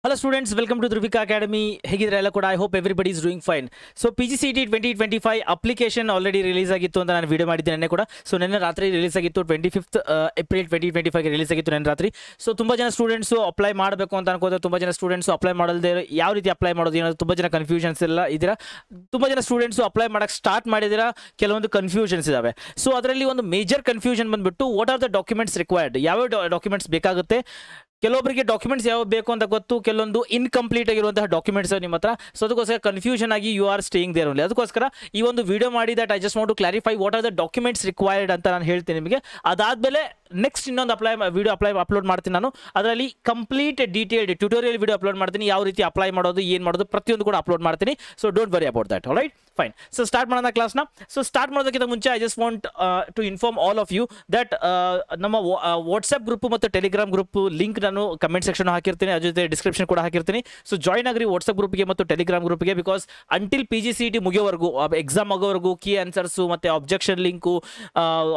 Hello students, welcome to Dhruvika Academy. ಹೇಗಿದ್ರೆ ಎಲ್ಲ ಕೂಡ I hope everybody is doing fine. So PGCET 2025 application already release ಆಗಿತ್ತು ಅಂತ ನಾನು video ಮಾಡಿದ್ದೆ ನೆನ್ನೆ ಕೂಡ. ಸೊ ನೆನ್ನೆ ರಾತ್ರಿ ರಿಲೀಸ್ ಆಗಿತ್ತು, 25th ಏಪ್ರಿಲ್ 2025 ರಿಲೀಸ್ ಆಗಿತ್ತು ನೆನ್ನೆ ರಾತ್ರಿ. ಸೊ ತುಂಬ ಜನ ಸ್ಟೂಡೆಂಟ್ಸು ಅಪ್ಲೈ ಮಾಡಬೇಕು ಅಂತ ಅನ್ಕೋತಾರೆ, ತುಂಬ ಜನ ಸ್ಟೂಡೆಂಟ್ಸು ಅಪ್ಲೈ ಮಾಡಲ್ದೇ ಯಾವ ರೀತಿ ಅಪ್ಲೈ ಮಾಡೋದು ಏನಾದ್ರು ತುಂಬ ಜನ ಕನ್ಫ್ಯೂಷನ್ಸ್ ಎಲ್ಲ ಇದ್ದೀರಾ. ತುಂಬ ಜನ ಸ್ಟೂಡೆಂಟ್ಸು ಅಪ್ಲೈ ಮಾಡೋಕ್ಕೆ ಸ್ಟಾರ್ಟ್ ಮಾಡಿದ್ದೀರಾ, ಕೆಲವೊಂದು ಕನ್ಫ್ಯೂಷನ್ಸ್ ಇದಾವೆ. ಸೊ ಅದರಲ್ಲಿ ಒಂದು ಮೇಜರ್ ಕನ್ಫ್ಯೂಷನ್ ಬಂದುಬಿಟ್ಟು what are the documents required, ಯಾವ ಡಾಕ್ಯುಮೆಂಟ್ಸ್ ಬೇಕಾಗುತ್ತೆ. ಕೆಲವೊಬ್ಬರಿಗೆ ಡಾಕ್ಯುಮೆಂಟ್ಸ್ ಯಾವ ಬೇಕು ಅಂತ ಗೊತ್ತು, ಕೆಲವೊಂದು ಇನ್ಕಂಪ್ಲೀಟ್ ಆಗಿರುವಂತಹ ಡಾಕ್ಯುಮೆಂಟ್ಸ್ ನಿಮ್ಮ ಹತ್ರ. ಸೊ ಅದಕ್ಕೋಸ್ಕರ ಕನ್ಫ್ಯೂಷನ್ ಆಗಿ you are staying there only. ಅದಕ್ಕೋಸ್ಕರ ಈ ಒಂದು ವಿಡಿಯೋ ಮಾಡಿ that I just want to clarify what are the documents required ಅಂತ ನಾನು ಹೇಳ್ತೀನಿ ನಿಮಗೆ. ಅದಾದಮೇಲೆ ನೆಕ್ಸ್ಟ್ ಇನ್ನೊಂದು ಅಪ್ಲೋಡ್ ಮಾಡ್ತೀನಿ ನಾನು. ಅದರಲ್ಲಿ complete detailed tutorial video upload ಮಾಡ್ತೀನಿ, ಯಾವ ರೀತಿ ಅಪ್ಲೈ ಮಾಡೋದು, ಏನು ಮಾಡೋದು, ಪ್ರತಿಯೊಂದು ಕೂಡ ಅಪ್ಲೋಡ್ ಮಾಡ್ತೀನಿ. So don't worry about that. All right, fine. So start ಮಾಡೋಣ ಕ್ಲಾಸ್ನ. ಸೊ ಸ್ಟಾರ್ಟ್ ಮಾಡೋದಕ್ಕಿಂತ ಮುಂಚೆ I just want to inform all of you that ನಮ್ಮ ವಾಟ್ಸ್ಆಪ್ ಗ್ರೂಪ್ ಮತ್ತು ಟೆಲಿಗ್ರಾಮ್ ಗ್ರೂಪ್ ಲಿಂಕ್ ನಾನು ಕಮೆಂಟ್ ಸೆಕ್ಷನ್ ಹಾಕಿರ್ತೀನಿ, ಅದ್ರ ಜೊತೆ ಡಿಸ್ಕ್ರಿಪ್ಷನ್ ಕೂಡ ಹಾಕಿರ್ತೀನಿ. ಸೊ ಜಾಯ್ನ್ ಆಗ್ರಿ ವಾಟ್ಸ್ಆಪ್ ಗ್ರೂಪ್ಗೆ ಮತ್ತು ಟೆಲಿಗ್ರಾಮ್ ಗ್ರೂಪ್ಗೆ. ಬಿಕಾಸ್ ಅಂಟಿಲ್ PGCET ಮುಗಿಯೋವರೆಗೂ, ಎಕ್ಸಾಮ್ ಆಗೋವರೆಗೂ ಕೀ ಆನ್ಸರ್ಸು ಮತ್ತು ಅಬ್ಜೆಕ್ಷನ್ ಲಿಂಕು,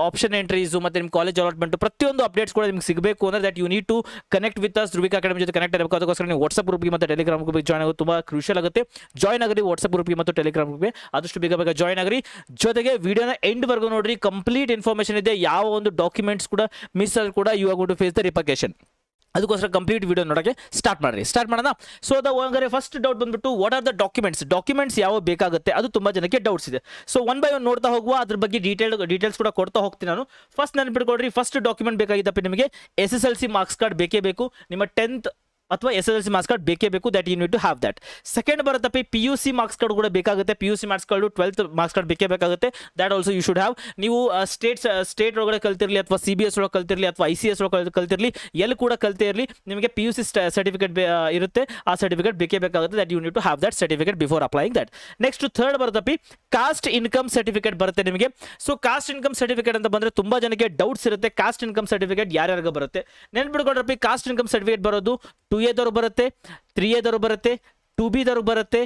ಆಪ್ಷನ್ ಎಂಟ್ರೀಸು ಮತ್ತು ನಿಮ್ಮ ಕಾಲೇಜ್ ಅಲಾಟ್ಮೆಂಟು ಪ್ರತಿಯೊಂದು ಅಪ್ಡೇಟ್ಸ್ ಕೂಡ ನಿಮ್ಗೆ ಸಿಗಬೇಕು ಅಂದರೆ that you need to connect with us. Dhruvika Academy ಜೊತೆ ಕನೆಕ್ಟ್ ಆಗಬೇಕು. ಅದಕ್ಕೋಸ್ಕರ ನೀವು ವಾಟ್ಸ್ಆಪ್ ಗ್ರೂಪ್ಗೆ ಮತ್ತು ಟೆಲಿಗ್ರಾಮ್ ಗ್ರೂಪ್ಗೆ ಜಾಯ್ನ್ ಆಗೋದು ತುಂಬ ಕ್ರೂಷಿಯಲ್ ಆಗುತ್ತೆ. ಜಾಯ್ನ್ ಆಗಿರಿ ವಾಟ್ಸ್ಆಪ್ ಗ್ರೂಪ್ಗೆ ಮತ್ತು ಟೆಲಿಗ್ರಾಮ್ ಗ್ರೂಪ್ಗೆ, ಆದಷ್ಟು ಬೇಗ ಜಾಯ್ನ್ ಆಗಿರಿ. ಜೊತೆಗೆ ವಿಡಿಯೋನ ಎಂಡ್ವರೆಗೂ ನೋಡ್ರಿ, ಕಂಪ್ಲೀಟ್ ಇನ್ಫಾರ್ಮೇಷನ್ ಇದೆ. ಯಾವ ಒಂದು ಡಾಕ್ಯುಮೆಂಟ್ಸ್ ಕೂಡ ಮಿಸ್ ಆದ್ರೂ ಕೂಡ you are going to face the repercussion. ಅದಕ್ಕೋಸ್ಕರ ಕಂಪ್ಲೀಟ್ ವಿಡಿಯೋ ನೋಡೋಕ್ಕೆ ಸ್ಟಾರ್ಟ್ ಮಾಡೋಣ. ಸೊ ಹಂಗಾರೆ ಫಸ್ಟ್ ಡೌಟ್ ಬಂದ್ಬಿಟ್ಟು ವಾಟ್ ಆರ್ ದ ಡಾಕ್ಯುಮೆಂಟ್ಸ್ ಯಾವ ಬೇಕಾಗುತ್ತೆ, ಅದು ತುಂಬ ಜನಕ್ಕೆ ಡೌಟ್ಸ್ ಇದೆ. ಸೊ ಒನ್ ಬೈ ಒನ್ ನೋಡ್ತಾ ಹೋಗುವ, ಅದ್ರ ಬಗ್ಗೆ ಡೀಟೇಲ್ಸ್ ಕೂಡ ಕೊಡ್ತಾ ಹೋಗ್ತೀನಿ ನಾನು. ಫಸ್ಟ್ ನೆನಪಿಟ್ಕೊಳ್ರಿ, ಫಸ್ಟ್ ಡಾಕ್ಯುಮೆಂಟ್ ಬೇಕಾಗಿದ್ದಪ್ಪ ನಿಮಗೆ SSLC ಮಾರ್ಕ್ಸ್ ಕಾರ್ಡ್ ಬೇಕೇ ಬೇಕು. ನಿಮ್ಮ 10th ಅಥವಾ SSLC ಮಾರ್ಕ್ಸ್ ಕಾರ್ಡ್ ಬೇಕೇ ಬೇಕು, that you need to have that. Second ಬರುತ್ತಪ್ಪ PUC ಮಾರ್ಕ್ಸ್ ಕಾರ್ಡ್ ಕೂಡ ಬೇಕಾಗುತ್ತೆ. PUC marks card 12th marks card ಬೇಕೇ ಬೇಕಾಗುತ್ತೆ, that also you should have. ನೀವು ಸ್ಟೇಟ್ ಒಳಗಡೆ ಕಲ್ತಿರಲಿ ಅಥವಾ CBS ಒಳಗೆ ಕಲ್ತಿರಲಿ ಅಥವಾ ICS ಒಳಗೆ ಕಲ್ತಿರಲಿ, ಎಲ್ಲಿ ಕೂಡ ಕಲ್ತೇ ಇರಲಿ, ನಿಮಗೆ PUC ಸರ್ಟಿಫಿಕೇಟ್ ಇರುತ್ತೆ. ಆ ಸರ್ಟಿಫಿಕೇಟ್ ಬೇಕೇ ಬೇಕಾಗುತ್ತೆ, that you need to have that certificate before applying that. Next third ಬರುತ್ತಪ್ಪ ಕಾಸ್ಟ್ ಇನ್ಕಮ್ ಸರ್ಟಿಫಿಕೇಟ್ ಬರುತ್ತೆ ನಿಮಗೆ. ಸೊ ಕಾಸ್ಟ್ ಇನ್ಕಮ್ ಸರ್ಟಿಫಿಕೇಟ್ ಅಂತ ಬಂದರೆ ತುಂಬ ಜನಕ್ಕೆ ಡೌಟ್ಸ್ ಇರುತ್ತೆ, ಕಾಸ್ಟ್ ಇನ್ಕಮ್ ಸರ್ಟಿಫಿಕೇಟ್ ಯಾರ್ಯಾರಿಗೆ ಬರುತ್ತೆ. ನೆನ್ಪಿಟ್ಕೊಳ್ರಪ್ಪ, ಕಾಸ್ಟ್ ಇನ್ಕಮ್ ಸರ್ಟಿಫಿಕೇಟ್ ಬರೋದು 2A ದವ್ರು ಬರುತ್ತೆ, 3A ದವ್ರು ಬರುತ್ತೆ, 2B ದವ್ರಿಗೆ ಬರುತ್ತೆ,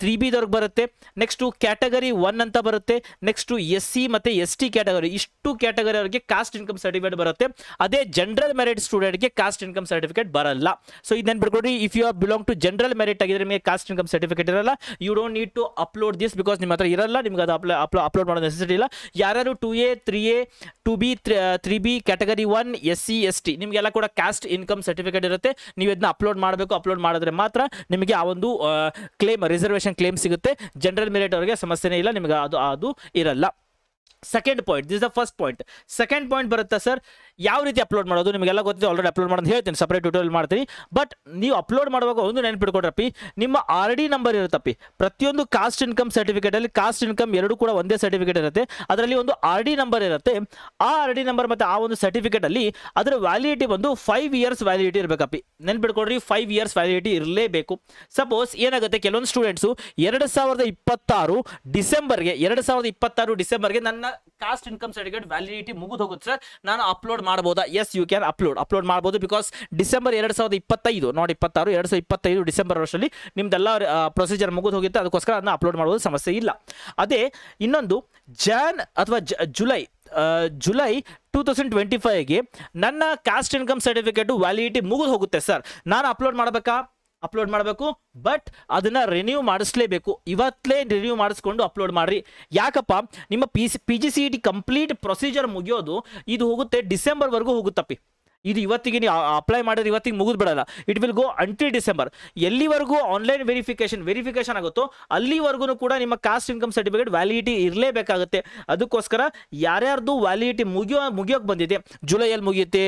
3B ದವ್ರಿಗೆ ಬರುತ್ತೆ. ನೆಕ್ಸ್ಟು ಕ್ಯಾಟಗರಿ 1 ಅಂತ ಬರುತ್ತೆ. ನೆಕ್ಸ್ಟು SC ಮತ್ತು ST ಕ್ಯಾಟಗರಿ, ಇಷ್ಟು ಕ್ಯಾಟಗರಿ ಅವರಿಗೆ ಕಾಸ್ಟ್ ಇನ್ಕಮ್ ಸರ್ಟಿಫಿಕೇಟ್ ಬರುತ್ತೆ. ಅದೇ ಜನರಲ್ ಮೆರಿಟ್ ಸ್ಟೂಡೆಂಟ್ಗೆ ಕಾಸ್ಟ್ ಇನ್ಕಮ್ ಸರ್ಟಿಫಿಕೇಟ್ ಬರಲ್ಲ. ಸೊ ಇದನ್ನು ಬರ್ಕೊಡಿ, if you are belong to general merit ಆಗಿದ್ರೆ ನಿಮಗೆ ಕಾಸ್ಟ್ ಇನ್ಕಮ್ ಸರ್ಟಿಫಿಕೇಟ್ ಇರಲ್ಲ. You don't need to upload this, because ನಿಮ್ಮ ಹತ್ರ ಇರಲ್ಲ, ನಿಮ್ಗೆ ಅದು ಅಪ್ಲೋಡ್ ಮಾಡೋ ನೆಸೆಸಿಟಿ ಇಲ್ಲ. ಯಾರು 2A 3A 2B 3B category 1 SC ST ನಿಮಗೆಲ್ಲ ಕೂಡ ಕಾಸ್ಟ್ ಇನ್ಕಮ್ ಸರ್ಟಿಫಿಕೇಟ್ ಇರುತ್ತೆ. ನೀವು ಇದನ್ನ ಅಪ್ಲೋಡ್ ಮಾಡಬೇಕು. ಅಪ್ಲೋಡ್ ಮಾಡಿದ್ರೆ ಮಾತ್ರ ನಿಮಗೆ ಆ ಒಂದು ರಿಸರ್ವೇಷನ್ ಕ್ಲೇಮ್ ಸಿಗುತ್ತೆ. ಜನರಲ್ ಮೆರಿಟ್ ಅವರಿಗೆ ಸಮಸ್ಯೆನೇ ಇಲ್ಲ, ನಿಮಗೆ ಅದು ಇರಲ್ಲ. Second point, this the first point. Second point ಬರುತ್ತೆ ಸರ್, ಯಾವ ರೀತಿ ಅಪ್ಲೋಡ್ ಮಾಡೋದು ನಿಮಗೆಲ್ಲ ಗೊತ್ತಿದೆ, ಆಲ್ರೆಡಿ ಅಪ್ಲೋಡ್ ಮಾಡೋದು ಹೇಳ್ತೀನಿ, ಸಪ್ರೇಟ್ ಟ್ಯೂಟೋರಿಯಲ್ ಮಾಡ್ತೀನಿ. ಬಟ್ ನೀವು ಅಪ್ಲೋಡ್ ಮಾಡುವಾಗ ಒಂದು ನೆನಪಿಟ್ಕೊಡ್ರಪ್ಪಿ, ನಿಮ್ಮ RD ನಂಬರ್ ಇರುತ್ತಪ್ಪಿ. ಪ್ರತಿಯೊಂದು ಕಾಸ್ಟ್ ಇನ್ಕಮ್ ಸರ್ಟಿಫಿಕೇಟಲ್ಲಿ ಕಾಸ್ಟ್ ಇನ್ಕಮ್ ಎರಡು ಕೂಡ ಒಂದೇ ಸರ್ಟಿಫಿಕೇಟ್ ಇರುತ್ತೆ. ಅದರಲ್ಲಿ ಒಂದು RD ನಂಬರ್ ಇರುತ್ತೆ. ಆ RD ನಂಬರ್ ಮತ್ತು ಆ ಒಂದು ಸರ್ಟಿಫಿಕೇಟಲ್ಲಿ ಅದರ ವ್ಯಾಲಿಡಿಟಿ ಬಂದು 5 years ವ್ಯಾಲಿಡಿಟಿ ಇರಬೇಕಪ್ಪಿ. ನೆನ್ಪಿಟ್ಕೊಡ್ರಿ, 5 years ವ್ಯಾಲಿಡಿಟಿ ಇರಲೇಬೇಕು. ಸಪೋಸ್ ಏನಾಗುತ್ತೆ, ಕೆಲವೊಂದು ಸ್ಟೂಡೆಂಟ್ಸು 2026 ಡಿಸೆಂಬರ್ಗೆ ನನ್ನ ಕಾಸ್ಟ್ ಇನ್ಕಮ್ ಸರ್ಟಿಫಿಕೇಟ್ ವ್ಯಾಲಿಡಿಟಿ ಮುಗಿದು ಹೋಗುತ್ತೆ ಸರ್, ನಾನು ಅಪ್ಲೋಡ್ ಮಾಡ್ಬೋದಾ? ಎಸ್, ಯು ಕ್ಯಾನ್ ಅಪ್ಲೋಡ್ ಮಾಡ್ಬೋದು. ಬಿಕಾಸ್ ಡಿಸೆಂಬರ್ 2025 ನಾಟ್ 26 2025 ಡಿಸೆಂಬರ್ ವರ್ಷದಲ್ಲಿ ನಿಮ್ದೆಲ್ಲ ಪ್ರೊಸೀಜರ್ ಮುಗಿದು ಹೋಗುತ್ತೆ. ಅದಕ್ಕೋಸ್ಕರ ಅದನ್ನ ಅಪ್ಲೋಡ್ ಮಾಡ್ಬೋದು, ಸಮಸ್ಯೆ ಇಲ್ಲ. ಅದೇ ಇನ್ನೊಂದು ಜಾನ್ ಅಥವಾ ಜುಲೈ 2025ಗೆ ನನ್ನ ಕಾಸ್ಟ್ ಇನ್ಕಮ್ ಸರ್ಟಿಫಿಕೇಟು ವ್ಯಾಲಿಡಿಟಿ ಮುಗಿದು ಹೋಗುತ್ತೆ ಸರ್, ನಾನು ಅಪ್ಲೋಡ್ ಮಾಡಬೇಕು. ಬಟ್ ಅದನ್ನ ರಿನ್ಯೂ ಮಾಡಿಸ್ಲೇಬೇಕು. ಇವತ್ತಲೇ ರಿನ್ಯೂ ಮಾಡಿಸ್ಕೊಂಡು ಅಪ್ಲೋಡ್ ಮಾಡ್ರಿ. ಯಾಕಪ್ಪ, ನಿಮ್ಮ PGCET ಕಂಪ್ಲೀಟ್ ಪ್ರೊಸೀಜರ್ ಮುಗಿಯೋದು ಇದು ಹೋಗುತ್ತೆ ಡಿಸೆಂಬರ್ವರೆಗೂ ಹೋಗುತ್ತಪ್ಪಿ. ಇದು ಇವತ್ತಿಗೆ ನೀವು ಅಪ್ಲೈ ಮಾಡಿದ್ರೆ ಇವತ್ತಿಗೆ ಮುಗಿದು ಬಿಡಲ್ಲ, it will go until December. ಎಲ್ಲಿವರೆಗೂ ಆನ್ಲೈನ್ ವೆರಿಫಿಕೇಶನ್ ಆಗುತ್ತೋ ಅಲ್ಲಿವರೆಗೂ ಕೂಡ ನಿಮ್ಮ ಕಾಸ್ಟ್ ಇನ್ಕಮ್ ಸರ್ಟಿಫಿಕೇಟ್ ವ್ಯಾಲಿಡಿಟಿ ಇರಲೇಬೇಕಾಗುತ್ತೆ. ಅದಕ್ಕೋಸ್ಕರ ಯಾರ್ಯಾರ್ದು ವ್ಯಾಲಿಡಿಟಿ ಮುಗಿಯೋಕೆ ಬಂದಿದೆ, ಜುಲೈಯಲ್ಲಿ ಮುಗಿಯುತ್ತೆ,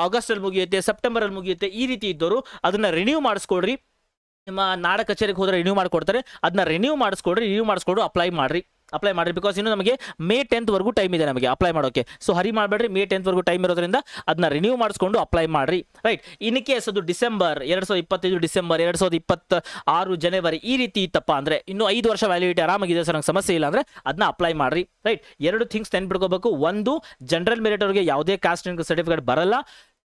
ಆಗಸ್ಟಲ್ಲಿ ಮುಗಿಯುತ್ತೆ, ಸೆಪ್ಟೆಂಬರಲ್ಲಿ ಮುಗಿಯುತ್ತೆ, ಈ ರೀತಿ ಇದ್ದವರು ಅದನ್ನು ರಿನ್ಯೂ ಮಾಡಿಸ್ಕೊಡ್ರಿ. ನಿಮ್ಮ ನಾಡ ಕಚೇರಿಗೆ ಹೋದರೆ ರಿನ್ಯೂ ಮಾಡಿಕೊಡ್ತಾರೆ, ಅದನ್ನ ರಿನ್ಯೂ ಮಾಡಿಸ್ಕೊಂಡು ಅಪ್ಲೈ ಮಾಡಿರಿ. ಬಿಕಾಸ್ ಇನ್ನು ನಮಗೆ May 10th ವರೆಗೂ ಟೈಮ್ ಇದೆ ನಮಗೆ ಅಪ್ಲೈ ಮಾಡೋಕ್ಕೆ. ಸೊ ಹರಿ ಮಾಡಬೇಡ್ರಿ, May 10th ವರೆಗೂ ಟೈಮ್ ಇರೋದ್ರಿಂದ ಅದನ್ನ ರಿನ್ಯೂ ಮಾಡಿಸ್ಕೊಂಡು ಅಪ್ಲೈ ಮಾಡಿರಿ. ರೈಟ್, ಇನ್ ಕೇಸ್ ಅದು ಡಿಸೆಂಬರ್ 2025 ಡಿಸೆಂಬರ್ 2026 ಜನವರಿ ಈ ರೀತಿ ಇತ್ತಪ್ಪ ಅಂದರೆ, ಇನ್ನು 5 ವರ್ಷ ವ್ಯಾಲಿಡಿಟಿ ಆರಾಮಾಗಿದೆ ಸರ್, ನಂಗೆ ಸಮಸ್ಯೆ ಇಲ್ಲ ಅಂದರೆ ಅದನ್ನ ಅಪ್ಲೈ ಮಾಡಿರಿ. ರೈಟ್, 2 ಥಿಂಗ್ಸ್ ನೆನ್ಪಿಟ್ಕೋಬೇಕು. ಒಂದು, ಜನರಲ್ ಮೆರಿಟ್ ಅವರಿಗೆ ಯಾವುದೇ ಕಾಸ್ಟ್ ಇನ್ಕಮ್ ಸರ್ಟಿಫಿಕೇಟ್ ಬರಲ್ಲ.